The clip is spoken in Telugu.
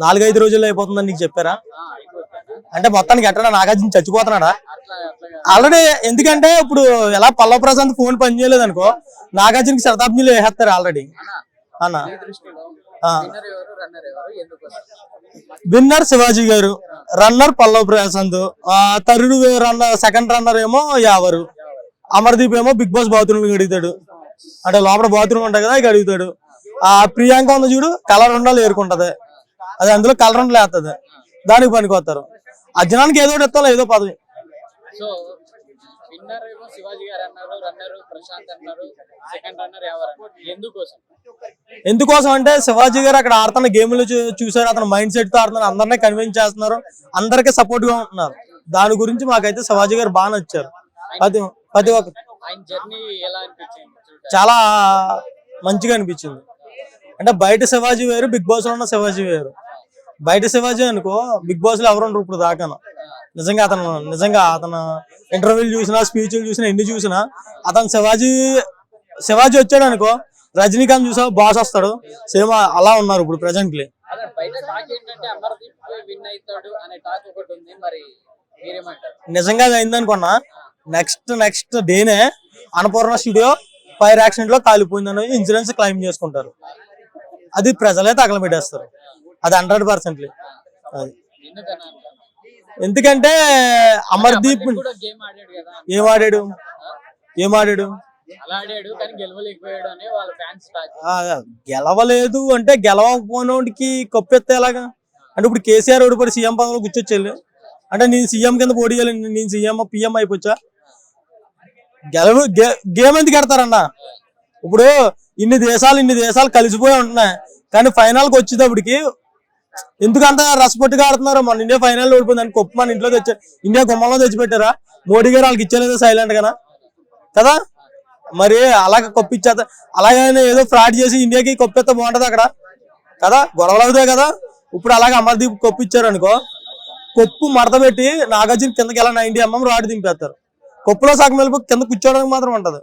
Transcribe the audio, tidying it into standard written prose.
4-5 రోజుల్లో అయిపోతుందని నీకు చెప్పారా? అంటే మొత్తానికి ఎట్లా నాగార్జున చచ్చిపోతున్నాడా ఆల్రెడీ? ఎందుకంటే ఇప్పుడు ఎలా పల్లవ ప్రశాంత్ ఫోన్ పని చేయలేదు అనుకో, నాగార్జునకి శతాబ్దిలో వేసేస్తారు ఆల్రెడీ అన్న. విన్నర్ శివాజీ గారు, runner Pallavi Prashanth, third runner second runner ఏమో యావరు, అమర్దీప్ ఏమో బిగ్ బాస్ బాత్రూమ్ అడుగుతాడు, అంటే లోపల బాత్రూమ్ ఉంటాయి కదా ఇక అడుగుతాడు. ఆ ప్రియాంక ఉంది చూడు, కలర్ ఉండాలి ఏరుకుంటది, అది అందులో కలర్ ఉండాలి వేస్తుంది, దానికి పనికొస్తారు. అర్జునానికి ఏదో ఇస్తాం ఏదో పదవి. ఎందుకోసం అంటే శివాజీ గారు అక్కడ ఆడుతున్న గేమ్లు చూసారు, అతను మైండ్ సెట్ తో ఆడుతున్నారు, అందరినీ కన్విన్స్ చేస్తున్నారు, అందరికి సపోర్ట్ గా ఉంటున్నారు. దాని గురించి మాకైతే శివాజీ గారు బాగా నచ్చారు. ప్రతి ఒక్క చాలా మంచిగా అనిపించింది. అంటే బయట శివాజీ వేరు, బిగ్ బాస్ లో ఉన్న శివాజీ వేరు. బయట శివాజీ అనుకో బిగ్ బాస్ లో ఎవరు ఉండరు ఇప్పుడు దాకా. నిజంగా అతను ఇంటర్వ్యూలు చూసినా, స్పీచ్లు చూసినా, ఎన్ని చూసినా అతను శివాజీ వచ్చాడు అనుకో, రజనీకాంత్ చూసా బాస్ వస్తాడు, సేమ్ అలా ఉన్నారు ఇప్పుడు ప్రెసెంట్లీ. నిజంగా అయిందనుకున్నా నెక్స్ట్ డేనే అన్నపూర్ణ స్టూడియో ఫైర్ యాక్సిడెంట్ లో కాలిపోయిందని ఇన్సూరెన్స్ క్లెయిమ్ చేసుకుంటారు. అది ప్రజలే తగలబెట్టేస్తారు, అది 100%. అది ఎందుకంటే అమర్దీప్ ఏమాడాడు గెలవలేదు అంటే గెలవకపోయినోడికి కప్పెత్తే ఎలాగా? అంటే ఇప్పుడు కేసీఆర్ ఓడిపడి సీఎం పదవిలో కూర్చొచ్చేళ్ళు అంటే నేను సీఎం కింద పోటీ చేయాలి, నేను సీఎం పిఎం అయిపోచ్చా? గేమ్ ఎందుకు కడతారన్న? ఇప్పుడు ఇన్ని దేశాలు కలిసిపోయి ఉంటున్నాయి, కానీ ఫైనల్ కి వచ్చేటప్పటికి ఎందుకు అంత రసపట్టుగా ఆడుతున్నారు? మన ఇండియా ఫైనల్ ఓడిపోయింది అని కొప్పు మన ఇంట్లో తెచ్చారు, ఇండియా గుమ్మంలో తెచ్చిపెట్టారా? మోడీ గారు వాళ్ళకి ఇచ్చేలేదు సైలెంట్ గానా కదా? మరి అలాగ కొప్పిచ్చేత అలాగైనా ఏదో ఫ్రాడ్ చేసి ఇండియాకి కొప్పిస్తే బాగుంటది అక్కడ కదా, గొడవలు అవుతాయి కదా. ఇప్పుడు అలాగే అమర్దీప్ కొప్పిచ్చారు అనుకో, కొప్పు మడత పెట్టి నాగార్జున కిందకి ఎలా 90mm రాడ్ దింపేస్తారు, కొప్పులో సగం వెళ్ళిపో కింద కూర్చోడానికి మాత్రం ఉంటది.